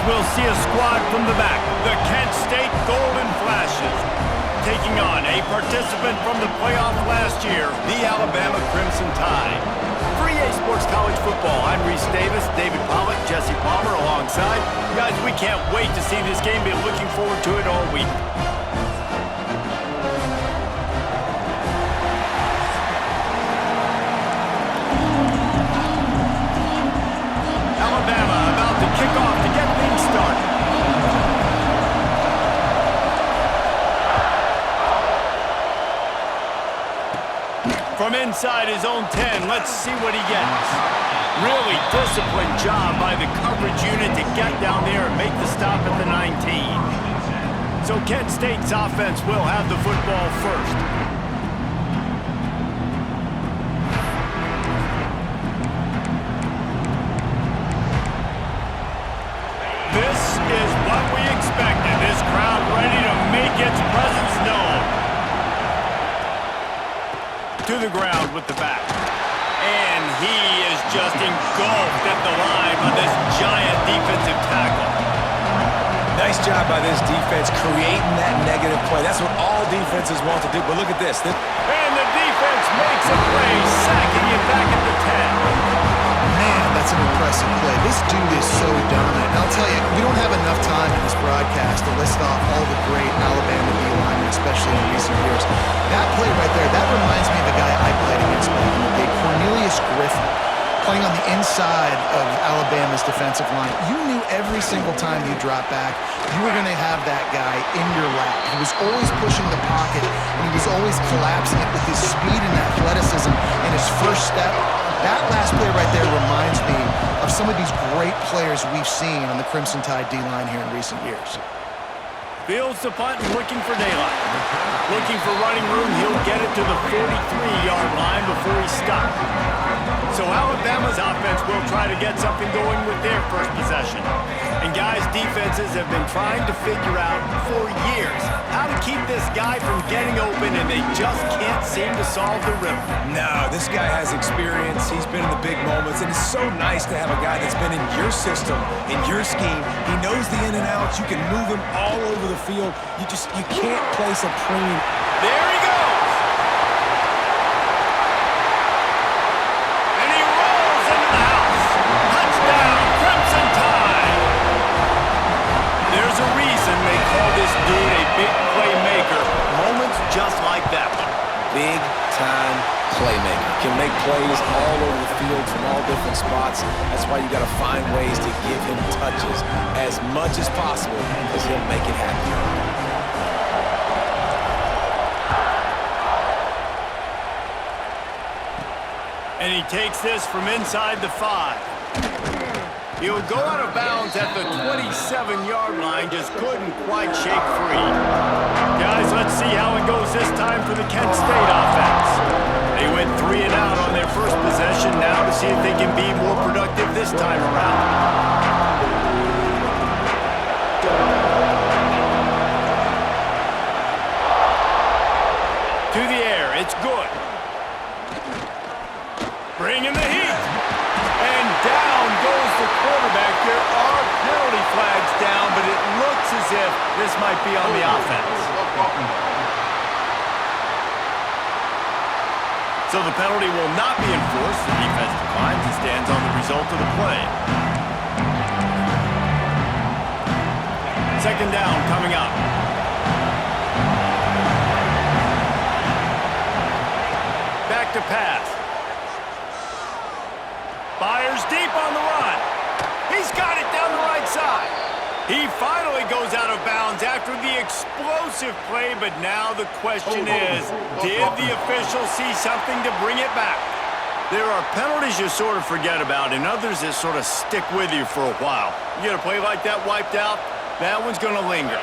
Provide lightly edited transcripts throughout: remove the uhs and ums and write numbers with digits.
we'll see a squad from the back. The Kent State Golden Flashes. Taking on a participant from the playoff last year, the Alabama Crimson Tide. For EA Sports College Football, I'm Reese Davis, David Pollack, Jesse Palmer alongside. Guys, we can't wait to see this game. Been looking forward to it all week. Alabama about to kick off to get things started. From inside his own 10, let's see what he gets. Really disciplined job by the coverage unit to get down there and make the stop at the 19. So Kent State's offense will have the football first. This is what we expected. This crowd ready to make its presence known. To the ground with the back. And he is just engulfed at the line by this giant defensive tackle. Nice job by this defense creating that negative play. That's what all defenses want to do. But look at this. And the defense makes a play, sacking it back at the 10. Man, that's an impressive play. This dude is so dominant. And I'll tell you, we don't have enough time in this broadcast to list off all the great Alabama D-linemen, especially in recent years. That play right there, that reminds me of the guy I played against back in the day, Cornelius Griffin, playing on the inside of Alabama's defensive line. You knew every single time you dropped back, you were going to have that guy in your lap. He was always pushing the pocket, and he was always collapsing it with his speed and athleticism and his first step. That last play right there reminds me of some of these great players we've seen on the Crimson Tide D-line here in recent years. Fields the punt and looking for daylight. Looking for running room, he'll get it to the 43-yard line before he stops. So Alabama's offense will try to get something going with their first possession. And guys, defenses have been trying to figure out for years how to keep this guy from getting open, and they just can't seem to solve the riddle. No, this guy has experience. He's been in the big moments, and it's so nice to have a guy that's been in your system, in your scheme. He knows the in and outs. You can move him all over the field. You can't place a premium. There he goes! And he rolls into the house. Touchdown, Crimson Tide! There's a reason they call this dude a big playmaker. Moments just like that one. Big-time playmaker. Can make plays all over the field from all different spots. That's why you got to find ways to give him touches as much as possible, because he'll make it happen. And he takes this from inside the 5. He'll go out of bounds at the 27-yard line. Just couldn't quite shake free. Guys, let's see how it goes this time for the Kent State offense. They went 3 and out on their first possession. Now to see if they can be more productive this time around. To the air, it's good. Bringing the heat. And down goes the quarterback. There are penalty flags down, but it looks as if this might be on the offense. So the penalty will not be enforced. The defense declines and stands on the result of the play. Second down coming up. Back to pass. Fires deep on the run. He's got it down the right side. He finally goes out of bounds after the explosive play, but now the question is, did the official see something to bring it back? There are penalties you sort of forget about and others that sort of stick with you for a while. You get a play like that wiped out, that one's going to linger.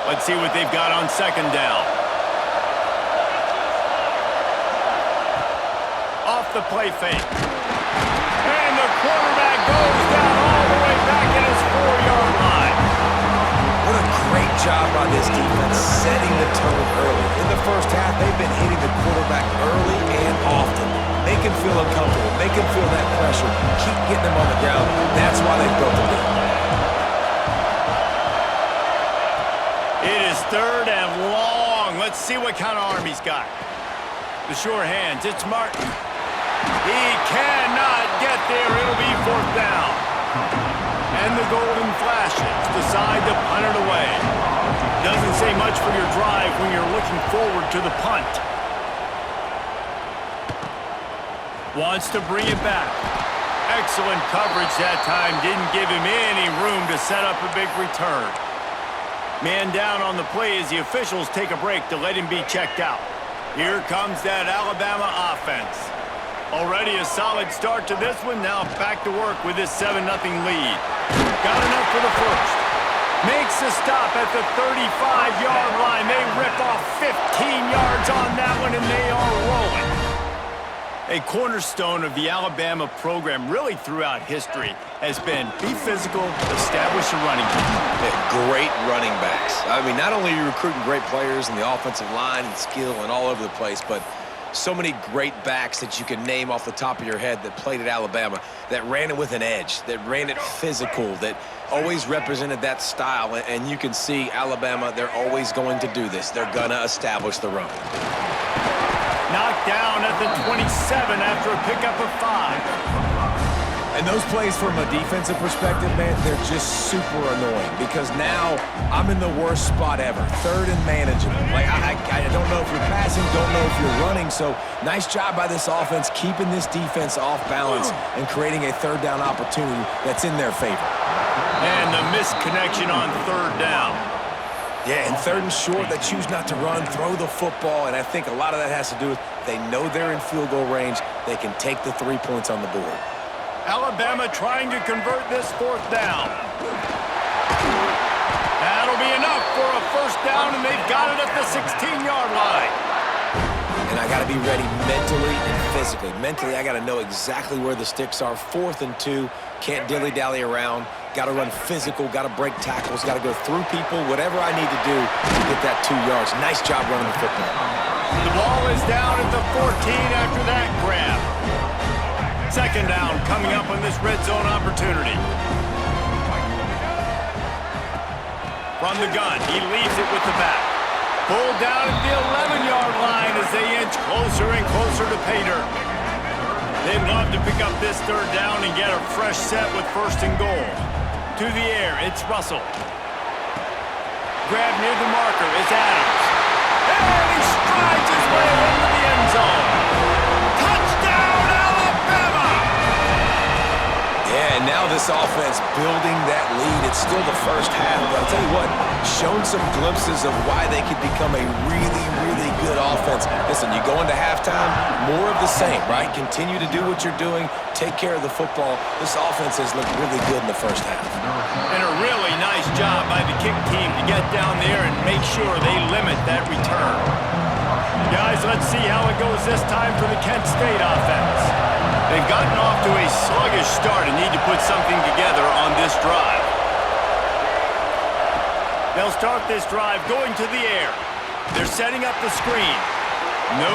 Let's see what they've got on second down. Off the play fake. And the quarterback goes down all the way back at his 4-yard line. What a great job by this defense setting the tone early. In the first half, they've been hitting the quarterback early and often. Make him feel uncomfortable. Make him feel that pressure. Keep getting him on the ground. That's why they built the lead. 3rd and long. Let's see what kind of arm he's got. The sure hands, it's Martin. He cannot get there. It'll be 4th down. And the golden flashes decide to punt it away. Doesn't say much for your drive when you're looking forward to the punt. Wants to bring it back. Excellent coverage that time. Didn't give him any room to set up a big return. Man down on the play as the officials take a break to let him be checked out. Here comes that Alabama offense. Already a solid start to this one. Now back to work with this 7-0 lead. Got enough for the first. Makes a stop at the 35-yard line. They rip off 15 yards on that one, and they are rolling. A cornerstone of the Alabama program really throughout history has been be physical, establish a running game. Great running backs. I mean, not only are you recruiting great players in the offensive line and skill and all over the place, but so many great backs that you can name off the top of your head that played at Alabama, that ran it with an edge, that ran it physical, that always represented that style. And you can see Alabama, they're always going to do this. They're going to establish the run. Knocked down at the 27 after a pickup of 5. And those plays from a defensive perspective, man, they're just super annoying because now I'm in the worst spot ever. 3rd and manageable. Like, I don't know if you're passing, don't know if you're running. So nice job by this offense keeping this defense off balance and creating a 3rd down opportunity that's in their favor. And the misconnection on 3rd down. Yeah, and 3rd and short, they choose not to run, throw the football, and I think a lot of that has to do with they know they're in field goal range. They can take the 3 points on the board. Alabama trying to convert this 4th down. That'll be enough for a 1st down, and they've got it at the 16-yard line. And I got to be ready mentally and physically. Mentally, I got to know exactly where the sticks are. 4th and 2, can't dilly-dally around. Got to run physical, got to break tackles, got to go through people, whatever I need to do to get that 2 yards. Nice job running the football. The ball is down at the 14 after that grab. 2nd down coming up on this red zone opportunity. From the gun, he leaves it with the back. Pulled down at the 11-yard line as they inch closer and closer to pay dirt. They'd love to pick up this 3rd down and get a fresh set with 1st and goal. To the air, it's Russell. Grab near the marker, it's Adams. And he strides his way into the end zone. Touchdown, Alabama! Yeah, and now this offense building that lead. It's still the first half, but I'll tell you what, shown some glimpses of why they could become a really, really good offense. Listen, you go into halftime, more of the same, right? Continue to do what you're doing, take care of the football. This offense has looked really good in the first half. And a really nice job by the kick team to get down there and make sure they limit that return. Guys, let's see how it goes this time for the Kent State offense. They've gotten off to a sluggish start and need to put something together on this drive. They'll start this drive going to the air. They're setting up the screen. No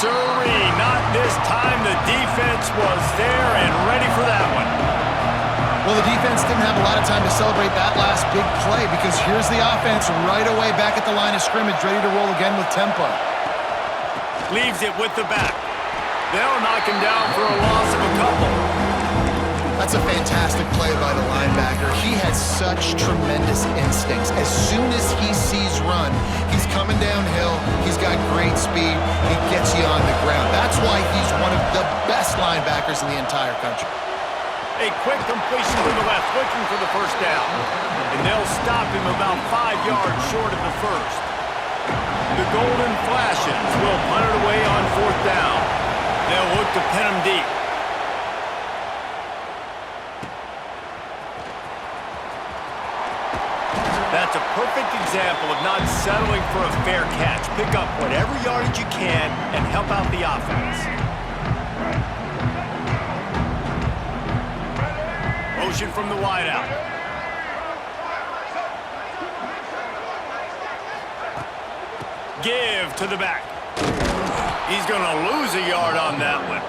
sirree, not this time. The defense was there and ready for that one. Well, the defense didn't have a lot of time to celebrate that last big play because here's the offense right away back at the line of scrimmage, ready to roll again with tempo. Leaves it with the back. They'll knock him down for a loss of a couple. That's a fantastic play by the linebacker. He has such tremendous instincts. As soon as he sees run, he's coming downhill. He's got great speed. He gets you on the ground. That's why he's one of the best linebackers in the entire country. A quick completion to the left, looking for the 1st down. And they'll stop him about 5 yards short of the 1st. The Golden Flashes will punt it away on 4th down. They'll look to pin him deep. That's a perfect example of not settling for a fair catch. Pick up whatever yardage you can and help out the offense. Motion from the wideout. Give to the back. He's going to lose a yard on that one.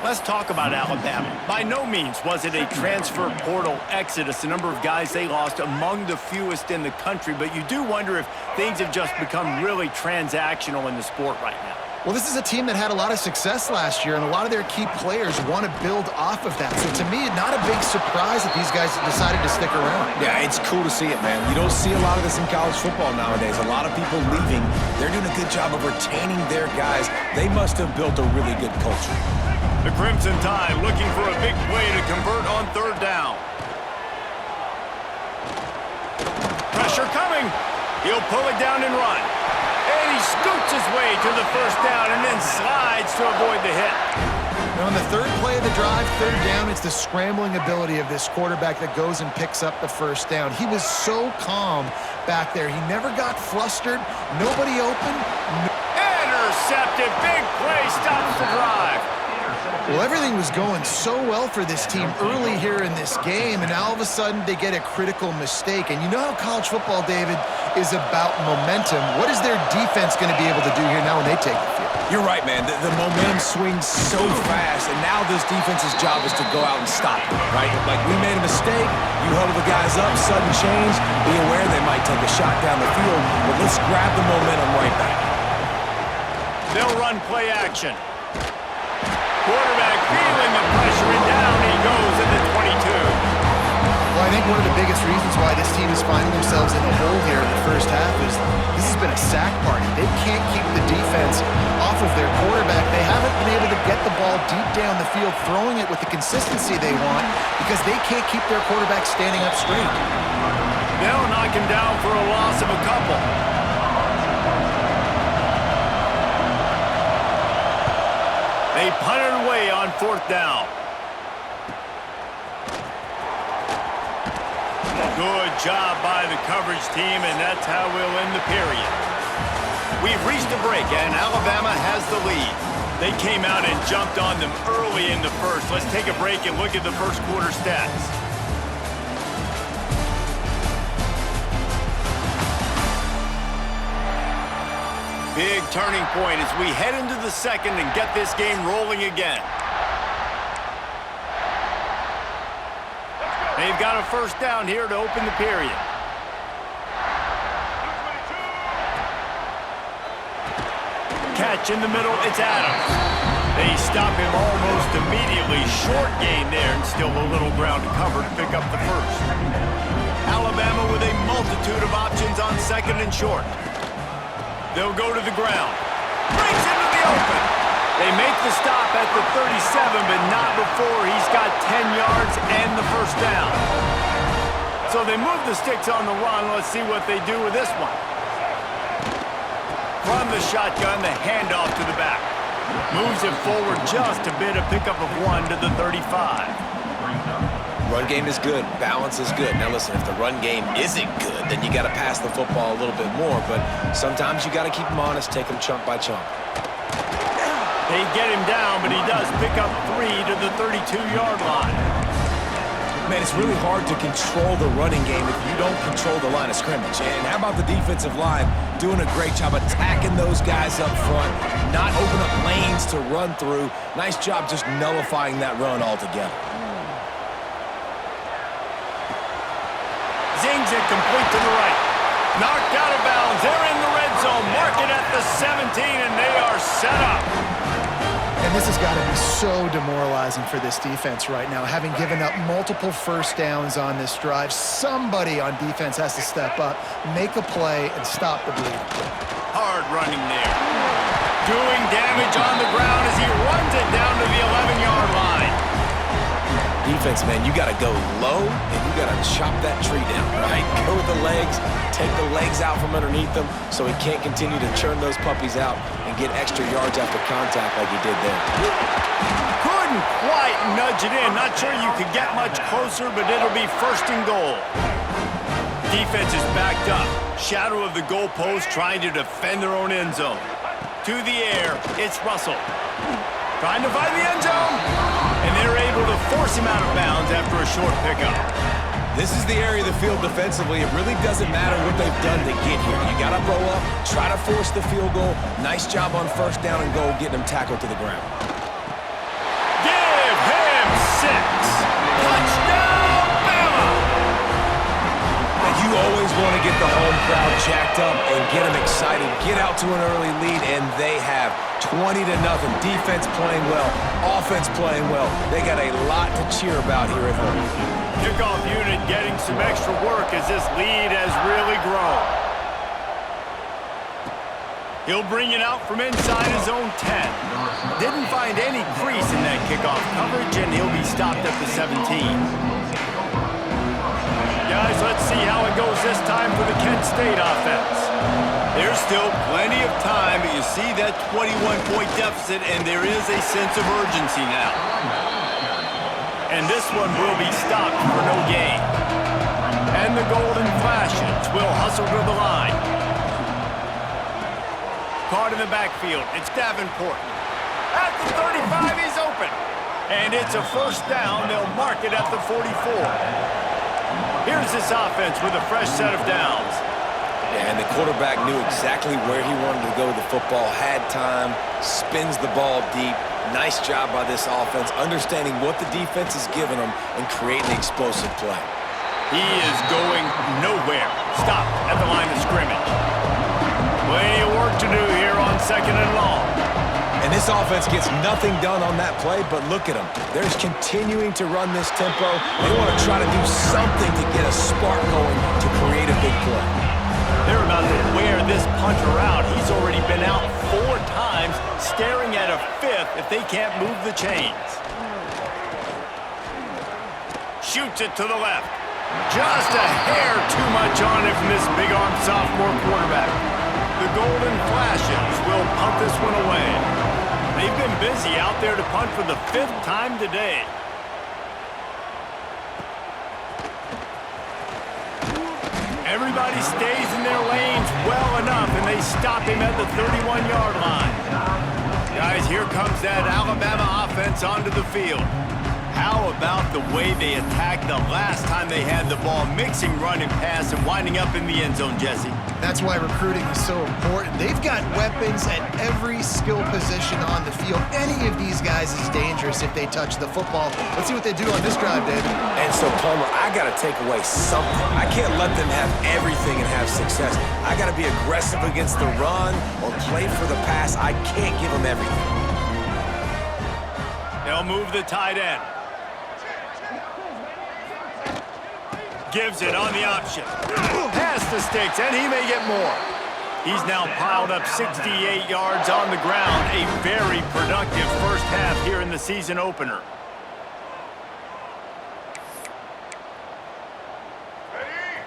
Let's talk about Alabama. By no means was it a transfer portal exodus, the number of guys they lost among the fewest in the country, but you do wonder if things have just become really transactional in the sport right now. Well, this is a team that had a lot of success last year, and a lot of their key players want to build off of that. So to me, not a big surprise that these guys decided to stick around. Yeah, it's cool to see it, man. You don't see a lot of this in college football nowadays. A lot of people leaving. They're doing a good job of retaining their guys. They must have built a really good culture. The Crimson Tide looking for a big play to convert on third down. Pressure coming. He'll pull it down and run. And he scoots his way to the first down and then slides to avoid the hit. Now on the third play of the drive, third down, it's the scrambling ability of this quarterback that goes and picks up the first down. He was so calm back there. He never got flustered. Nobody open. Intercepted. Big play stops the drive. Well, everything was going so well for this team early here in this game, and now all of a sudden they get a critical mistake. And you know how college football, David, is about momentum. What is their defense going to be able to do here now when they take the field? You're right, man. The momentum swings so fast, and now this defense's job is to go out and stop it, right? Like, we made a mistake, you huddle the guys up, sudden change, be aware they might take a shot down the field, but let's grab the momentum right back. They'll run play action. Quarterback feeling the pressure, and down he goes at the 22. Well, I think one of the biggest reasons why this team is finding themselves in the hole here in the first half is this has been a sack party. They can't keep the defense off of their quarterback. They haven't been able to get the ball deep down the field, throwing it with the consistency they want because they can't keep their quarterback standing up straight. They'll knock him down for a loss of a couple. They punt it away on fourth down. Good job by the coverage team, and that's how we'll end the period. We've reached a break, and Alabama has the lead. They came out and jumped on them early in the first. Let's take a break and look at the first quarter stats. Big turning point as we head into the second and get this game rolling again. They've got a first down here to open the period. Catch in the middle, it's Adams. They stop him almost immediately. Short gain there and still a little ground to cover to pick up the first. Alabama with a multitude of options on second and short. They'll go to the ground. Breaks into the open. They make the stop at the 37, but not before he's got 10 yards and the first down. So they move the sticks on the run. Let's see what they do with this one. From the shotgun, the handoff to the back. Moves it forward just a bit, a pickup of 1 to the 35. Run game is good. Balance is good. Now listen, if the run game isn't good, then you got to pass the football a little bit more. But sometimes you got to keep him honest, take him chunk by chunk. They get him down, but he does pick up 3 to the 32-yard line. Man, it's really hard to control the running game if you don't control the line of scrimmage. And how about the defensive line doing a great job attacking those guys up front, not open up lanes to run through. Nice job just nullifying that run altogether. Zings it complete to the right. Knocked out of bounds. They're in the red zone. Mark it at the 17, and they are set up. And this has got to be so demoralizing for this defense right now. Having given up multiple first downs on this drive, somebody on defense has to step up, make a play, and stop the bleed. Hard running there. Doing damage on the ground as he runs it down to the 11-yard line. Defense, man, you got to go low, and you got to chop that tree down, right? Go with the legs, take the legs out from underneath them so he can't continue to churn those puppies out and get extra yards after contact like he did there. Couldn't quite nudge it in. Not sure you could get much closer, but it'll be first and goal. Defense is backed up. Shadow of the goalpost trying to defend their own end zone. To the air, it's Russell. Trying to find the end zone. And they're able to force him out of bounds after a short pickup. This is the area of the field defensively. It really doesn't matter what they've done to get here. You got to blow up, try to force the field goal. Nice job on first down and goal, getting them tackled to the ground. Get want to get the home crowd jacked up and get them excited, get out to an early lead, and they have 20-0. Defense playing well, offense playing well. They got a lot to cheer about here at home. Kickoff unit getting some extra work as this lead has really grown. He'll bring it out from inside his own 10. Didn't find any crease in that kickoff coverage, and he'll be stopped at the 17. Guys, let's see how it goes this time for the Kent State offense. There's still plenty of time, but you see that 21-point deficit, and there is a sense of urgency now. And this one will be stopped for no gain. And the Golden Flashes will hustle to the line. Caught in the backfield, it's Davenport. At the 35, he's open. And it's a first down. They'll mark it at the 44. Here's this offense with a fresh set of downs. Yeah, and the quarterback knew exactly where he wanted to go with the football, had time, spins the ball deep. Nice job by this offense, understanding what the defense is giving them and creating explosive play. He is going nowhere. Stopped at the line of scrimmage. Plenty of work to do here on 2nd and long. And this offense gets nothing done on that play, but look at them. They're just continuing to run this tempo. They want to try to do something to get a spark going to create a big play. They're about to wear this punter out. He's already been out 4 times, staring at a 5th if they can't move the chains. Shoots it to the left. Just a hair too much on it from this big-arm sophomore quarterback. The Golden Flashes will punt this one away. They've been busy out there to punt for the 5th time today. Everybody stays in their lanes well enough, and they stop him at the 31-yard line. Guys, here comes that Alabama offense onto the field. How about the way they attacked the last time they had the ball, mixing run and pass and winding up in the end zone, Jesse? That's why recruiting is so important. They've got weapons at every skill position on the field. Any of these guys is dangerous if they touch the football. Let's see what they do on this drive, David. And so, Palmer, I got to take away something. I can't let them have everything and have success. I got to be aggressive against the run or play for the pass. I can't give them everything. They'll move the tight end. Gives it on the option. Pass the sticks, and he may get more. He's now piled up 68 yards on the ground. A very productive first half here in the season opener.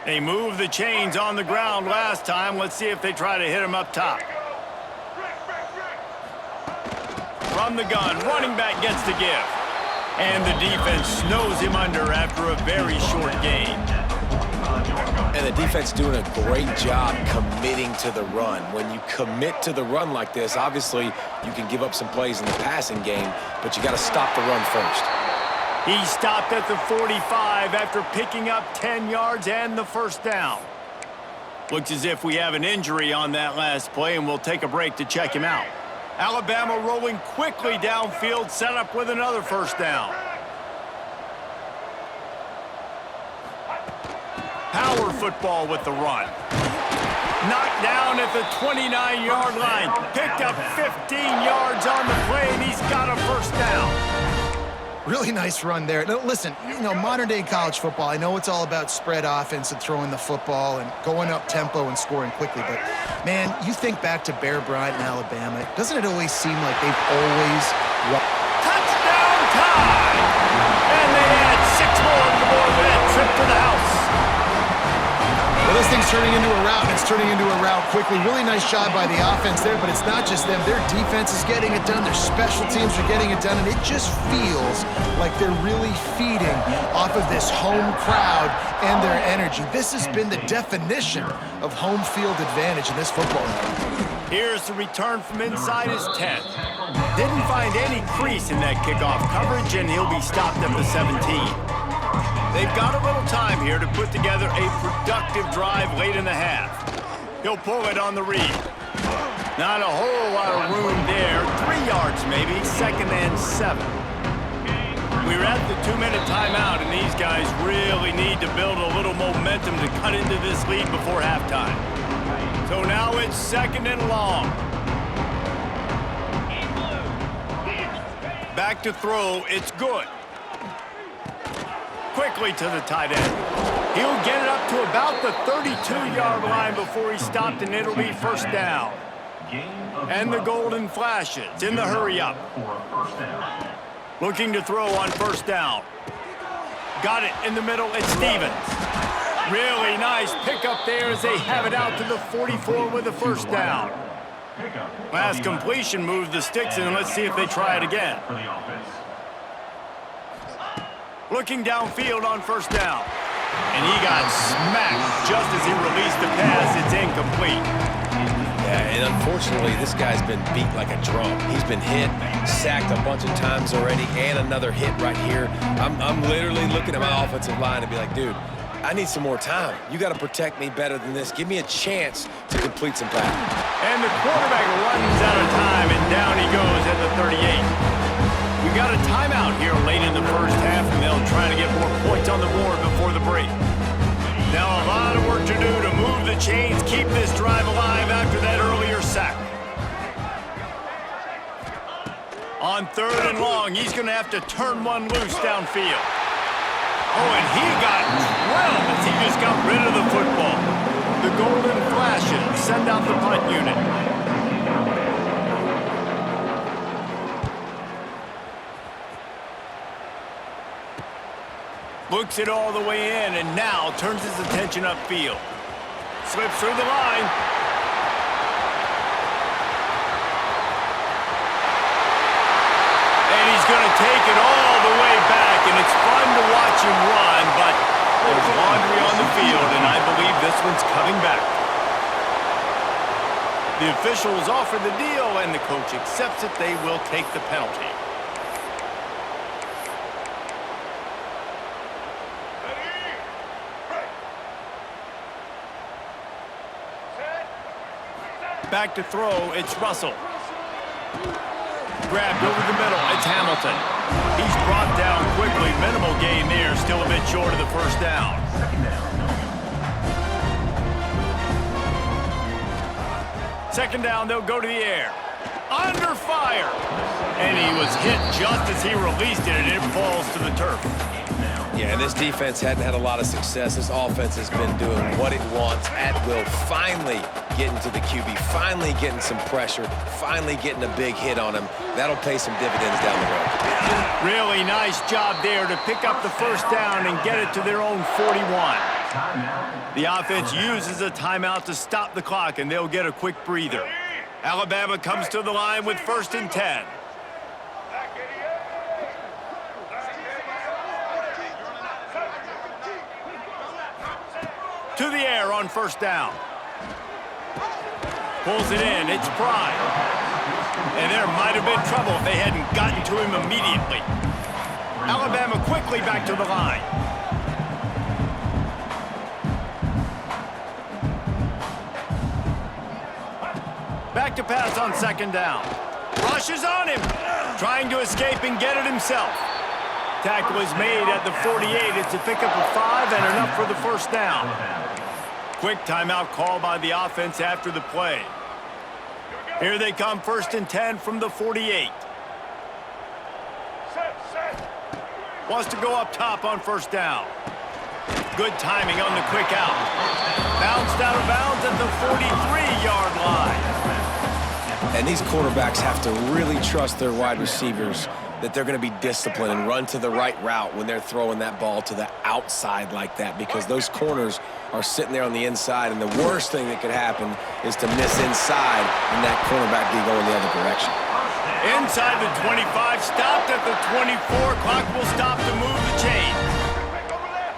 They moved the chains on the ground last time. Let's see if they try to hit him up top. From the gun, running back gets the give. And the defense snows him under after a very short gain. And the defense doing a great job committing to the run. When you commit to the run like this, obviously you can give up some plays in the passing game, but you got to stop the run first. He stopped at the 45 after picking up 10 yards and the first down. Looks as if we have an injury on that last play, and we'll take a break to check him out. Alabama rolling quickly downfield, set up with another first down. Power football with the run. Knocked down at the 29-yard line. Picked up 15 yards on the play, and he's got a first down. Really nice run there. Now, listen, modern-day college football, I know it's all about spread offense and throwing the football and going up tempo and scoring quickly, but, man, you think back to Bear Bryant in Alabama, doesn't it always seem like they've always won? Touchdown time! And they add 6 more to the board with that trip to the house. Well, this thing's turning into a rout, and it's turning into a rout quickly. Really nice job by the offense there, but it's not just them. Their defense is getting it done. Their special teams are getting it done, and it just feels like they're really feeding off of this home crowd and their energy. This has been the definition of home field advantage in this football game. Here's the return from inside his 10. Didn't find any crease in that kickoff coverage, and he'll be stopped at the 17. They've got a little time here to put together a productive drive late in the half. He'll pull it on the read. Not a whole lot of room there. 3 yards maybe, 2nd and 7. We're at the 2-minute timeout, and these guys really need to build a little momentum to got into this lead before halftime. So now it's 2nd and long. Back to throw, it's good. Quickly to the tight end. He'll get it up to about the 32-yard line before he's stopped, and it'll be first down. And the golden flashes in the hurry up. Looking to throw on first down. Got it in the middle, it's Stevens. Really nice pickup there as they have it out to the 44 with a first down. Last completion moved the sticks in, and let's see if they try it again. Looking downfield on first down. And he got smacked just as he released the pass. It's incomplete. Yeah, and unfortunately, this guy's been beat like a drum. He's been hit, sacked a bunch of times already, and another hit right here. I'm literally looking at my offensive line and be like, dude, I need some more time. You got to protect me better than this. Give me a chance to complete some passes. And the quarterback runs out of time, and down he goes at the 38. We got a timeout here late in the first half, and they'll try to get more points on the board before the break. Now a lot of work to do to move the chains, keep this drive alive after that earlier sack. On 3rd and long, he's going to have to turn one loose downfield. Oh, and he got drilled as he just got rid of the football. The golden flashes send out the punt unit. Looks it all the way in, and now turns his attention upfield. Slips through the line. And he's going to take it all the way back, and it's fun to watch him run, but there's laundry on the field, and I believe this one's coming back. The officials offer the deal, and the coach accepts it. They will take the penalty. Back to throw, it's Russell. Grabbed over the middle, it's Hamilton. He's brought down quickly, minimal gain there, still a bit short of the first down. Second down, they'll go to the air. Under fire! And he was hit just as he released it, and it falls to the turf. Yeah, and this defense hadn't had a lot of success. This offense has been doing what it wants at will. Finally getting to the QB, finally getting some pressure, finally getting a big hit on him. That'll pay some dividends down the road. Really nice job there to pick up the first down and get it to their own 41. The offense uses a timeout to stop the clock, and they'll get a quick breather. Alabama comes to the line with 1st and 10. To the air on first down. Pulls it in, it's Prime. And there might have been trouble if they hadn't gotten to him immediately. Alabama quickly back to the line. Back to pass on 2nd down. Rushes on him, trying to escape and get it himself. Tackle is made at the 48. It's a pickup of 5 and enough for the first down. Quick timeout call by the offense after the play. Here they come, 1st and 10 from the 48. Wants to go up top on first down. Good timing on the quick out. Bounced out of bounds at the 43-yard line. And these quarterbacks have to really trust their wide receivers that they're going to be disciplined and run to the right route when they're throwing that ball to the outside like that, because those corners are sitting there on the inside, and the worst thing that could happen is to miss inside and that cornerback be going the other direction. Inside the 25, stopped at the 24. Clock will stop to move the chain.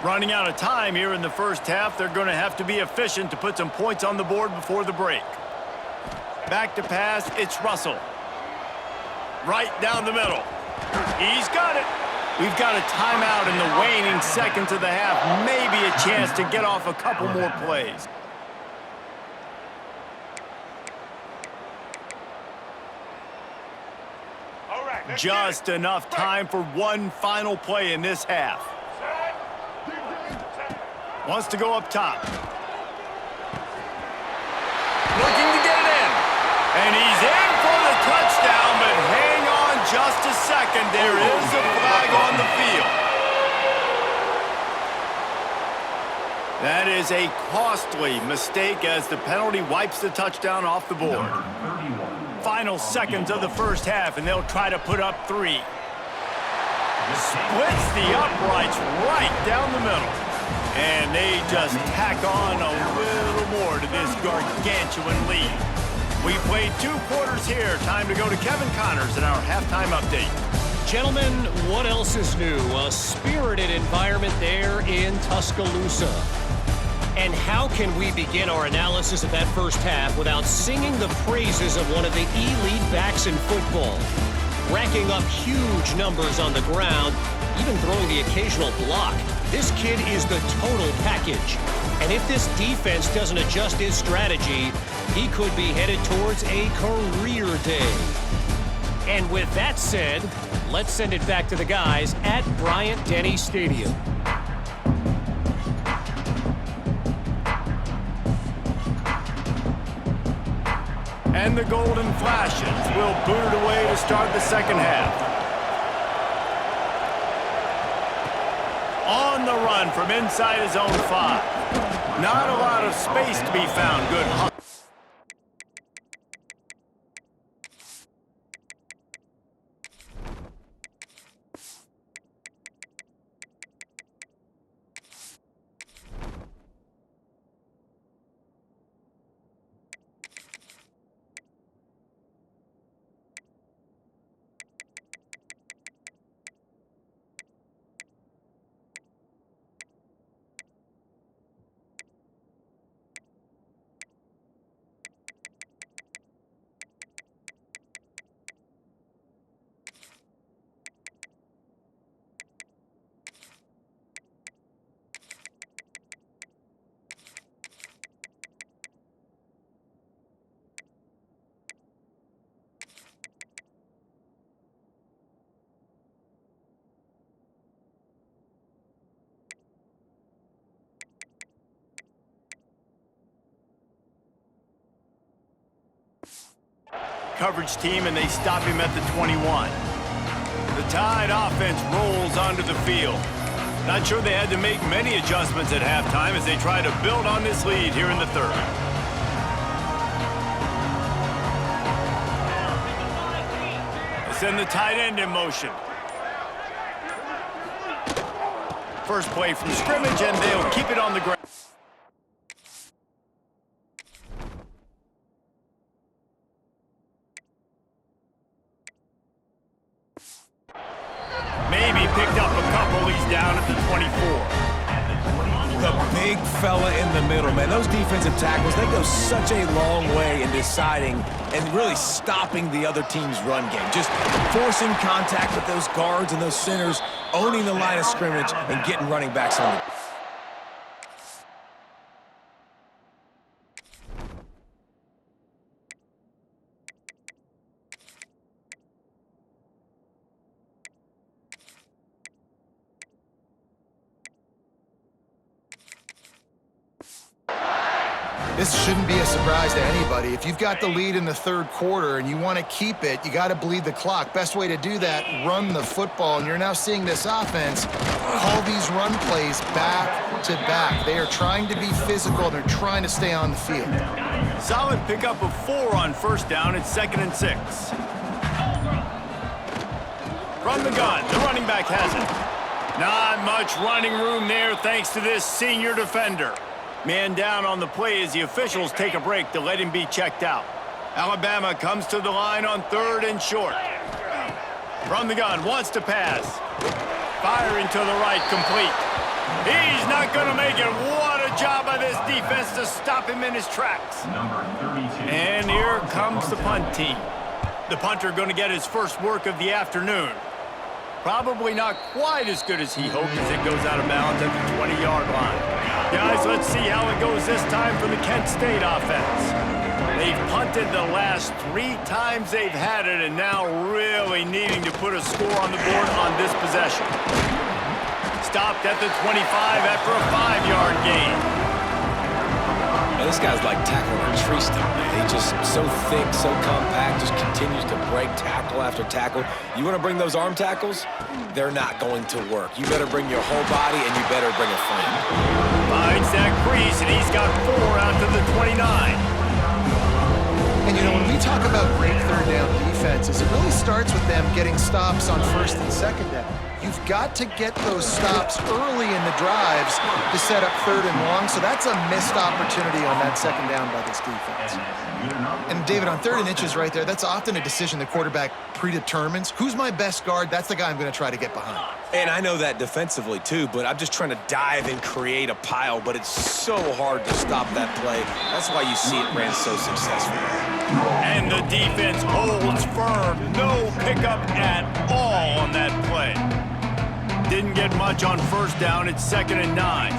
Running out of time here in the first half. They're going to have to be efficient to put some points on the board before the break. Back to pass, it's Russell. Right down the middle. He's got it. We've got a timeout in the waning seconds of the half. Maybe a chance to get off a couple more plays. Just enough time for one final play in this half. Wants to go up top. Looking to get it in. And he's in for the touchdown, but hang on just a second. There is a flag on the field. That is a costly mistake as the penalty wipes the touchdown off the board. Final seconds of the first half, and they'll try to put up 3. Splits the uprights right down the middle. And they just tack on a little more to this gargantuan lead. We played 2 quarters here. Time to go to Kevin Connors in our halftime update. Gentlemen, what else is new? A spirited environment there in Tuscaloosa. And how can we begin our analysis of that first half without singing the praises of one of the elite backs in football? Racking up huge numbers on the ground, even throwing the occasional block. This kid is the total package. And if this defense doesn't adjust his strategy, he could be headed towards a career day. And with that said, let's send it back to the guys at Bryant-Denny Stadium. And the Golden Flashes will boot it away to start the second half. On the run from inside his own 5. Not a lot of space to be found. Good hustle. Coverage team, and they stop him at the 21. The Tide offense rolls onto the field. Not sure they had to make many adjustments at halftime as they try to build on this lead here in the third. They send the tight end in motion. First play from scrimmage, and they'll keep it on the ground. Picked up a couple. He's down at the 24. The big fella in the middle, man. Those defensive tackles, they go such a long way in deciding and really stopping the other team's run game. Just forcing contact with those guards and those centers, owning the line of scrimmage, and getting running backs on it. This shouldn't be a surprise to anybody. If you've got the lead in the third quarter and you want to keep it, you got to bleed the clock. Best way to do that, run the football. And you're now seeing this offense call these run plays back to back. They are trying to be physical. They're trying to stay on the field. Solid pickup of 4 on first down. It's 2nd and 6. From the gun, the running back has it. Not much running room there thanks to this senior defender. Man down on the play as the officials take a break to let him be checked out. Alabama comes to the line on 3rd and short. From the gun, wants to pass. Firing to the right, complete. He's not going to make it. What a job by this defense to stop him in his tracks. And here comes the punt team. The punter going to get his first work of the afternoon. Probably not quite as good as he hoped as it goes out of bounds at the 20-yard line. Guys, let's see how it goes this time for the Kent State offense. They've punted the last 3 times they've had it, and now really needing to put a score on the board on this possession. stopped at the 25 after a 5-yard gain. Now, this guy's like tackling a tree stump, man. He's just so thick, so compact, just continues to break tackle after tackle. You want to bring those arm tackles? They're not going to work. You better bring your whole body, and you better bring a friend. Finds that crease, and he's got 4 out to the 29. And, you know, when we talk about great third down defenses, it really starts with them getting stops on first and second down. You've got to get those stops early in the drives to set up third and long, so that's a missed opportunity on that second down by this defense. And, David, on 3rd and inches right there, that's often a decision the quarterback predetermines. Who's my best guard? That's the guy I'm going to try to get behind. And I know that defensively, too, but I'm just trying to dive and create a pile, but it's so hard to stop that play. That's why you see it ran so successfully. And the defense holds firm. No pickup at all on that play. Didn't get much on first down. It's 2nd and 9.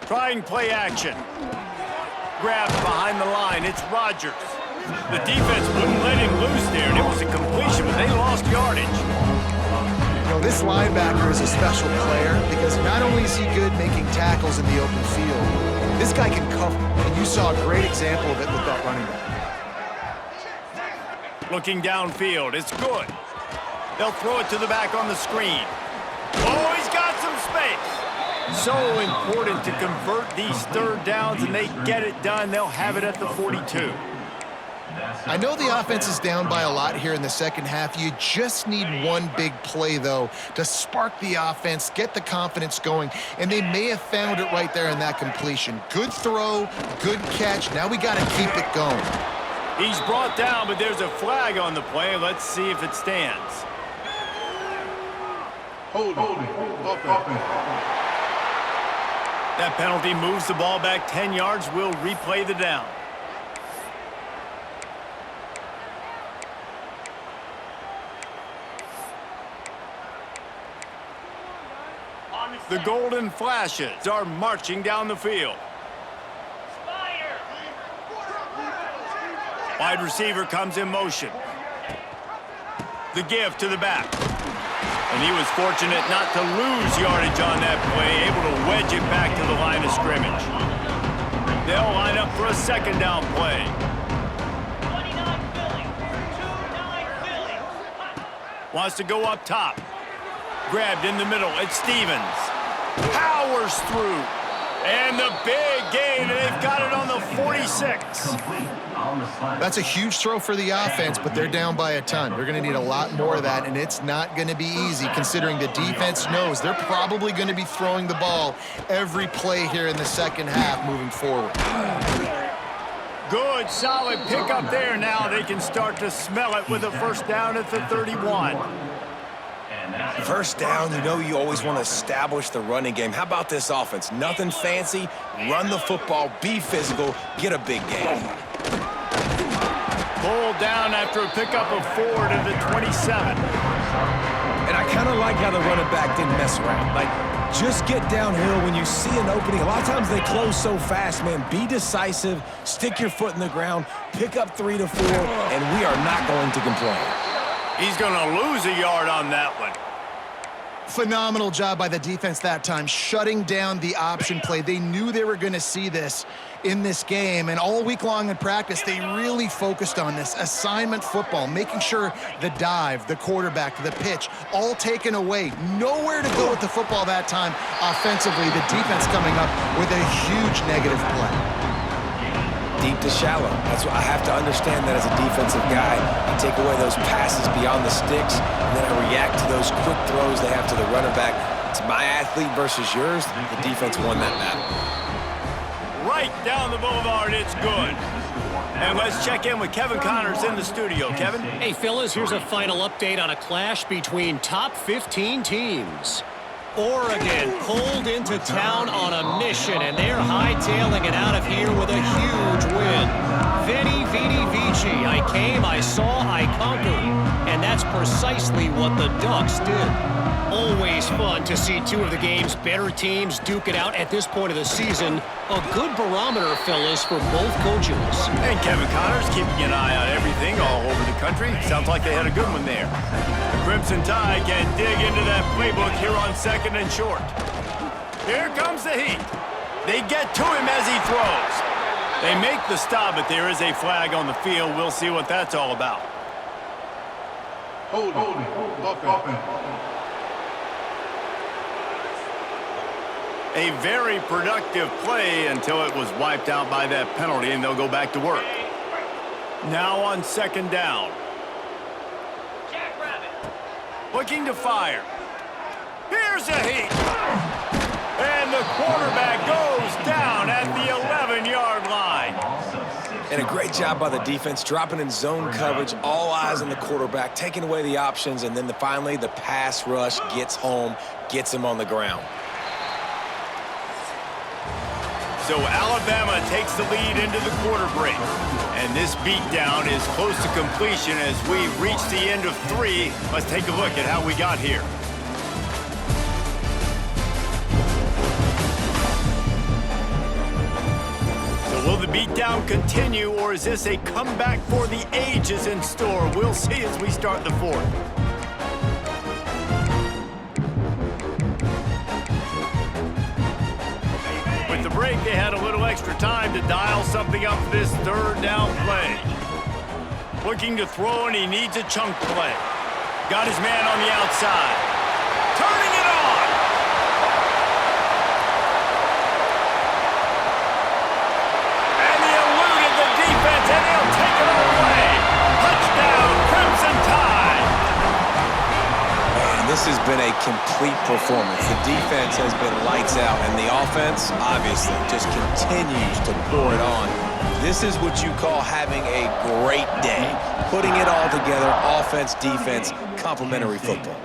Trying play action. Grabbed behind the line. It's Rodgers. The defense wouldn't let him loose there, and it was a completion, but they lost yardage. You know, this linebacker is a special player because not only is he good making tackles in the open field, this guy can cover, and you saw a great example of it with that running back. Looking downfield. It's good. They'll throw it to the back on the screen. Oh, he's got some space. So important to convert these third downs, and they get it done. They'll have it at the 42. I know the offense is down by a lot here in the second half. You just need one big play, though, to spark the offense, get the confidence going, and they may have found it right there in that completion. Good throw, good catch. Now we got to keep it going. He's brought down, but there's a flag on the play. Let's see if it stands. Holding. That penalty moves the ball back 10 yards. We'll replay the down. The golden flashes are marching down the field. Wide receiver comes in motion. The give to the back. And he was fortunate not to lose yardage on that play, able to wedge it back to the line of scrimmage. They'll line up for a second down play. Wants to go up top. Grabbed in the middle. It's Stevens. Powers through. And the big gain, and they've got it on the 46. That's a huge throw for the offense, but they're down by a ton. They're going to need a lot more of that, and it's not going to be easy considering the defense knows they're probably going to be throwing the ball every play here in the second half moving forward. Good, solid pickup there. Now they can start to smell it with a first down at the 31. First down, you know you always want to establish the running game. How about this offense? Nothing fancy. Run the football, be physical, get a big gain. Pulled down after a pickup of 4 to the 27. And I kind of like how the running back didn't mess around. Like, just get downhill when you see an opening. A lot of times they close so fast, man. Be decisive, stick your foot in the ground, pick up 3 to 4, and we are not going to complain. He's going to lose a yard on that one. Phenomenal job by the defense that time, shutting down the option play. They knew they were going to see this in this game, and all week long in practice, they really focused on this assignment football, making sure the dive, the quarterback, the pitch, all taken away. Nowhere to go with the football that time offensively. The defense coming up with a huge negative play. Deep to shallow. That's what I have to understand that as a defensive guy. I take away those passes beyond the sticks, and then I react to those quick throws they have to the running back. It's my athlete versus yours. The defense won that battle. Right down the boulevard, it's good. And let's check in with Kevin Connors in the studio. Kevin? Hey, fellas, here's a final update on a clash between top 15 teams. Oregon pulled into town on a mission, and they're hightailing it out of here with a huge win. Veni, Vidi, Vici. I came, I saw, I conquered. And that's precisely what the Ducks did. Always fun to see two of the game's better teams duke it out at this point of the season. A good barometer, fellas, for both coaches. And Kevin Connors keeping an eye on everything all over the country. Sounds like they had a good one there. Crimson Tide can dig into that playbook here on 2nd and short. Here comes the heat. They get to him as he throws. They make the stop, but there is a flag on the field. We'll see what that's all about. Holding. A very productive play until it was wiped out by that penalty, and they'll go back to work. Now on 2nd down. Looking to fire. Here's a heat. And the quarterback goes down at the 11-yard line. And a great job by the defense, dropping in zone coverage, all eyes on the quarterback, taking away the options, and then finally the pass rush gets home, gets him on the ground. So Alabama takes the lead into the quarter break. And this beatdown is close to completion as we've reached the end of 3. Let's take a look at how we got here. So will the beatdown continue, or is this a comeback for the ages in store? We'll see as we start the 4th. Break, they had a little extra time to dial something up for this 3rd down play. Looking to throw, and he needs a chunk play. Got his man on the outside. Turning it on! And he eluded the defense, and he'll take it all away. Touchdown, Crimson Tide! This has been a complete performance. The defense has been lights out, and the offense, obviously, just continues to pour it on. This is what you call having a great day. Putting it all together, offense, defense, complementary football.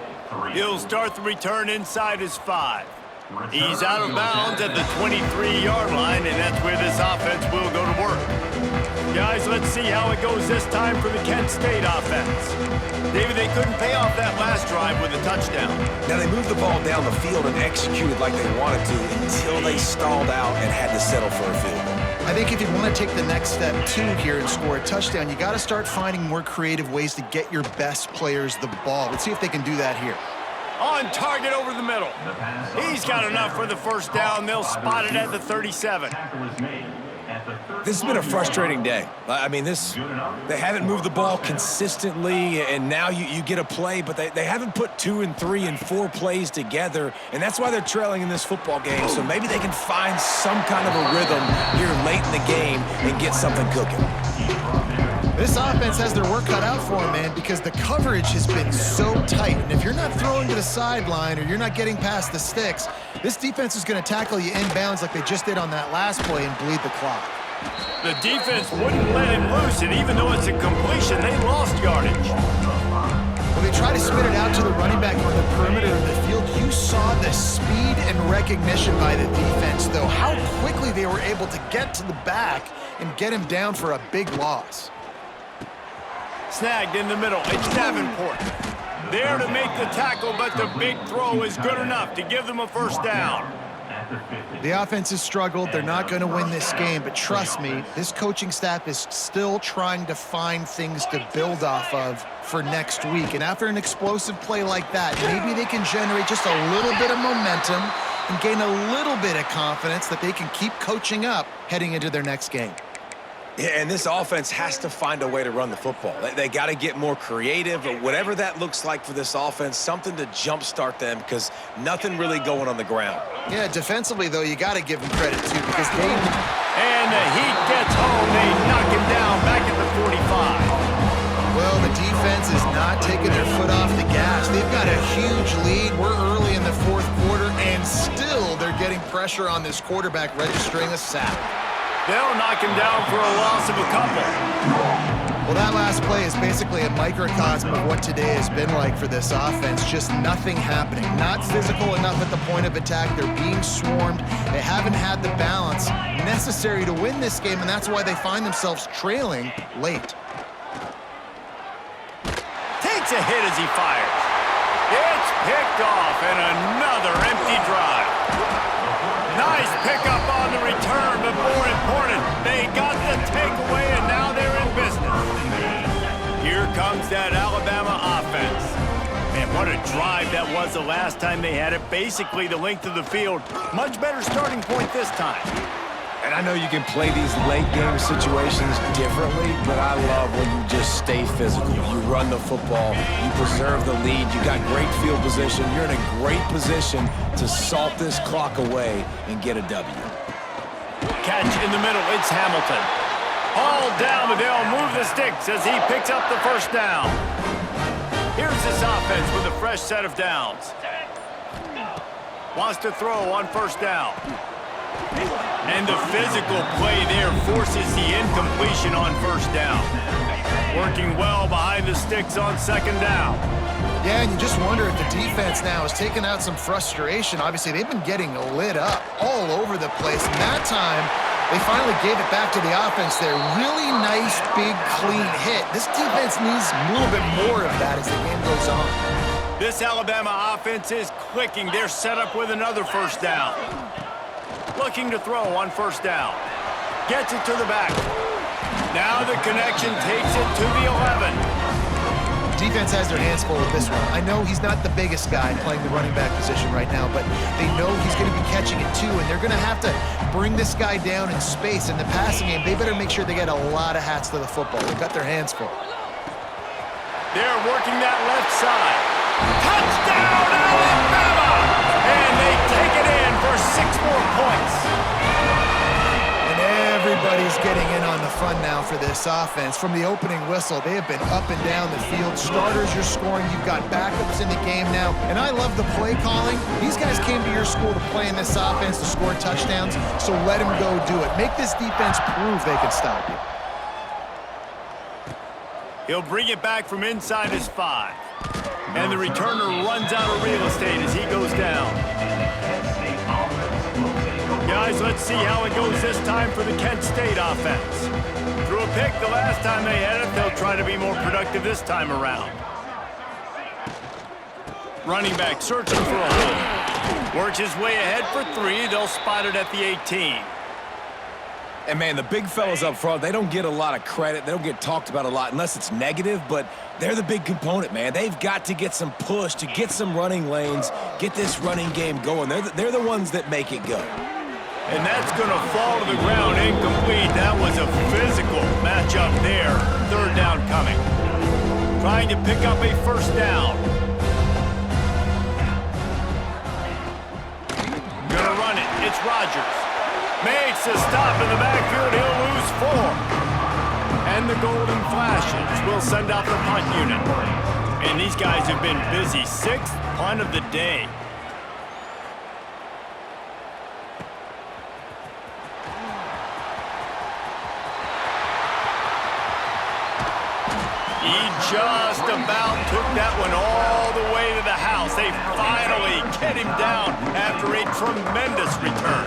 He'll start the return inside his 5. He's out of bounds at the 23-yard line, and that's where this offense will go to work. Guys, let's see how it goes this time for the Kent State offense. David, they couldn't pay off that last drive with a touchdown. Now, they moved the ball down the field and executed like they wanted to until they stalled out and had to settle for a field goal. I think if you want to take the next step, too, here and score a touchdown, you got to start finding more creative ways to get your best players the ball. Let's see if they can do that here. On target over the middle. He's got enough for the 1st down. They'll spot it at the 37. This has been a frustrating day. I mean, they haven't moved the ball consistently, and now you get a play, but they haven't put 2 and 3 and 4 plays together, and that's why they're trailing in this football game. So maybe they can find some kind of a rhythm here late in the game and get something cooking. This offense has their work cut out for them, man, because the coverage has been so tight. And if you're not throwing to the sideline or you're not getting past the sticks, this defense is going to tackle you inbounds like they just did on that last play and bleed the clock. The defense wouldn't let him loose, and even though it's a completion, they lost yardage. When they try to spit it out to the running back on the perimeter of the field, you saw the speed and recognition by the defense, though, how quickly they were able to get to the back and get him down for a big loss. Snagged in the middle. It's Davenport. There to make the tackle, but the big throw is good enough to give them a 1st down. The offense has struggled. They're not going to win this game, but trust me, this coaching staff is still trying to find things to build off of for next week. And after an explosive play like that, maybe they can generate just a little bit of momentum and gain a little bit of confidence that they can keep coaching up heading into their next game. Yeah, and this offense has to find a way to run the football. They got to get more creative, or whatever that looks like for this offense, something to jumpstart them, because nothing really going on the ground. Yeah, defensively, though, you got to give them credit, too, because they... And the Heat gets home. They knock him down back at the 45. Well, the defense is not taking their foot off the gas. They've got a huge lead. We're early in the 4th quarter, and still they're getting pressure on this quarterback, registering a sack. They'll knock him down for a loss of a couple. Well, that last play is basically a microcosm of what today has been like for this offense. Just nothing happening. Not physical enough at the point of attack. They're being swarmed. They haven't had the balance necessary to win this game, and that's why they find themselves trailing late. Takes a hit as he fires. It's picked off, and another empty drive. Nice pickup on the return, but more important, they got the takeaway, and now they're in business. Here comes that Alabama offense. drive that was the last time they had it, basically the length of the field. Much better starting point this time. And I know you can play these late-game situations differently, but I love when you just stay physical. You run the football, you preserve the lead, you got great field position, you're in a great position to salt this clock away and get a W. Catch in the middle, it's Hamilton. All down, but they'll move the sticks as he picks up the first down. Here's this offense with a fresh set of downs. Wants to throw on first down. And the physical play there forces the incompletion on first down. Working well behind the sticks on second down. Yeah, and you just wonder if the defense now is taking out some frustration. Obviously, they've been getting lit up all over the place. And that time, they finally gave it back to the offense there. Really nice, big, clean hit. This defense needs a little bit more of that as the game goes on. This Alabama offense is clicking. They're set up with another first down. Looking to throw on first down. Gets it to the back. Now the connection takes it to the 11. Defense has their hands full with this one. I know he's not the biggest guy playing the running back position right now, but they know he's going to be catching it too, and they're going to have to bring this guy down in space. In the passing game, they better make sure they get a lot of hats to the football. They've got their hands full. They're working that left side. Touchdown, Alabama! And they take it in for 6 more points. And everybody's getting in on the fun now for this offense. From the opening whistle, they have been up and down the field. Starters, you're scoring. You've got backups in the game now. And I love the play calling. These guys came to your school to play in this offense to score touchdowns, so let them go do it. Make this defense prove they can stop you. He'll bring it back from inside his 5. And the returner runs out of real estate as he goes down. Guys, let's see how it goes this time for the Kent State offense. Threw a pick the last time they had it. They'll try to be more productive this time around. Running back searching for a hole. Works his way ahead for 3. They'll spot it at the 18. And, man, the big fellas up front, they don't get a lot of credit. They don't get talked about a lot unless it's negative, but they're the big component, man. They've got to get some push, to get some running lanes, get this running game going. They're the ones that make it go. And that's going to fall to the ground incomplete. That was a physical matchup there. Third down coming. Trying to pick up a first down. Gonna run it. It's Rodgers. Makes a stop in the backfield. He'll lose 4. And the golden flashes will send out the punt unit. And these guys have been busy. 6th punt of the day. He just about took that one all the way to the house. They finally get him down after a tremendous return.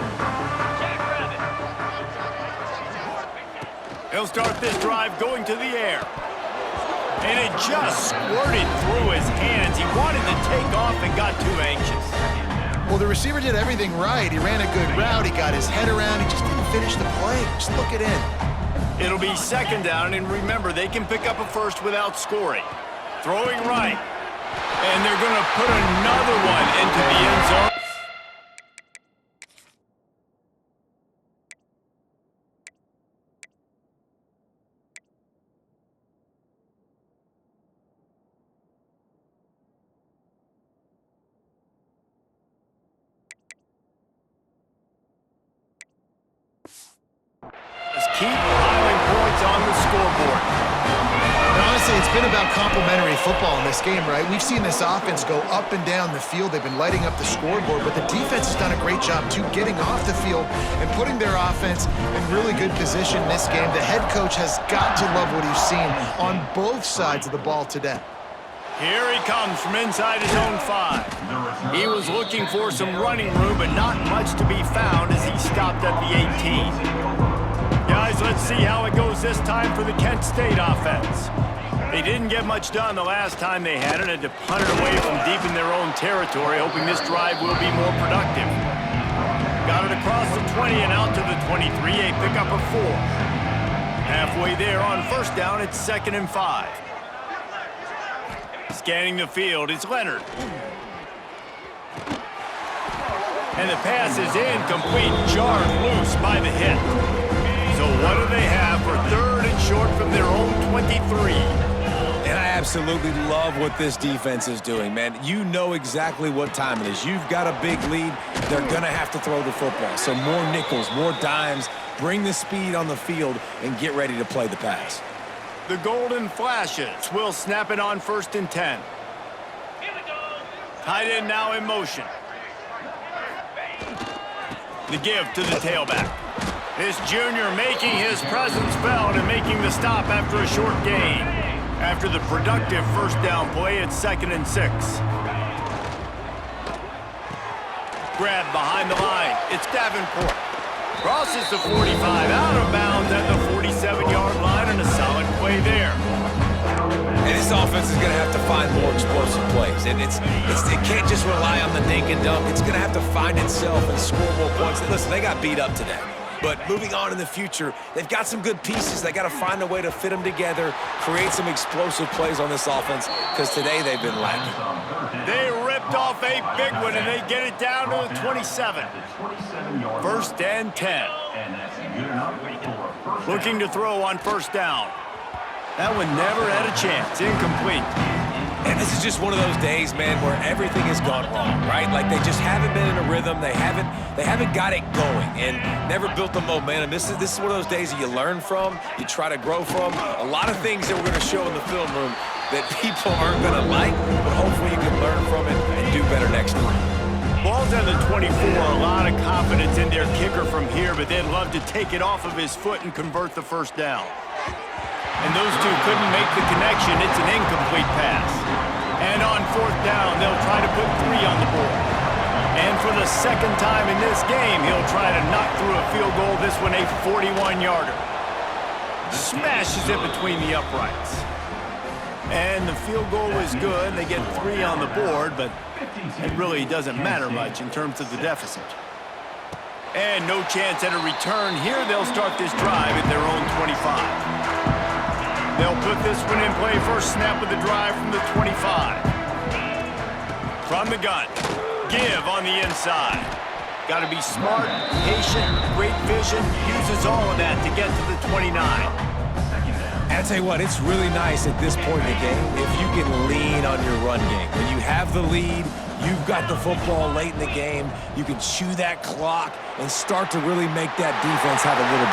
He'll start this drive going to the air. And it just squirted through his hands. He wanted to take off and got too anxious. Well, the receiver did everything right. He ran a good route. He got his head around. He just didn't finish the play. Just look it in. It'll be second down, and remember, they can pick up a first without scoring. Throwing right. And they're going to put another one into the end zone. Keep piling points on the scoreboard. And honestly, it's been about complementary football in this game, right? We've seen this offense go up and down the field. They've been lighting up the scoreboard, but the defense has done a great job, too, getting off the field and putting their offense in really good position in this game. The head coach has got to love what he's seen on both sides of the ball today. Here he comes from inside his own 5. He was looking for some running room, but not much to be found as he stopped at the 18. Guys, let's see how it goes this time for the Kent State offense. They didn't get much done the last time they had it. Had to punt it away from deep in their own territory, hoping this drive will be more productive. Got it across the 20 and out to the 23. A pickup of 4. Halfway there on first down, it's 2nd and 5. Scanning the field, it's Leonard. And the pass is incomplete, jarred loose by the hit. So what do they have for third and short from their own 23? And I absolutely love what this defense is doing, man. You know exactly what time it is. You've got a big lead. They're going to have to throw the football. So more nickels, more dimes. Bring the speed on the field and get ready to play the pass. The Golden Flashes will snap it on 1st and 10. Tight end now in motion. The give to the tailback. This junior making his presence felt and making the stop after a short gain. After the productive first down play, it's 2nd and 6. Grab behind the line. It's Davenport. Crosses the 45, out of bounds at the 47-yard line, and a solid play there. And this offense is going to have to find more explosive plays. And it can't just rely on the dink and dunk. It's going to have to find itself and score more points. Listen, they got beat up today. But moving on in the future, they've got some good pieces. They got to find a way to fit them together, create some explosive plays on this offense, because today they've been lacking. They ripped off a big one, and they get it down to the 27. 1st and 10. Looking to throw on 1st down. That one never had a chance. Incomplete. And this is just one of those days, man, where everything has gone wrong, right? Like they just haven't been in a rhythm. They haven't got it going and never built the momentum. This is one of those days that you learn from, you try to grow from. A lot of things that we're going to show in the film room that people aren't going to like, but hopefully you can learn from it and do better next time. Ball's on the 24. A lot of confidence in their kicker from here, but they'd love to take it off of his foot and convert the 1st down. And those two couldn't make the connection. It's an incomplete pass. And on 4th down, they'll try to put 3 on the board. And for the 2nd time in this game, he'll try to knock through a field goal, this one a 41-yarder. Smashes it between the uprights. And the field goal is good. They get 3 on the board, but it really doesn't matter much in terms of the deficit. And no chance at a return here. They'll start this drive at their own 25. They'll put this one in play. First snap of the drive from the 25. From the gun. Give on the inside. Got to be smart, patient, great vision. Uses all of that to get to the 29. And I tell you what, it's really nice at this point in the game if you can lean on your run game. When you have the lead, you've got the football late in the game, you can chew that clock and start to really make that defense have a little bit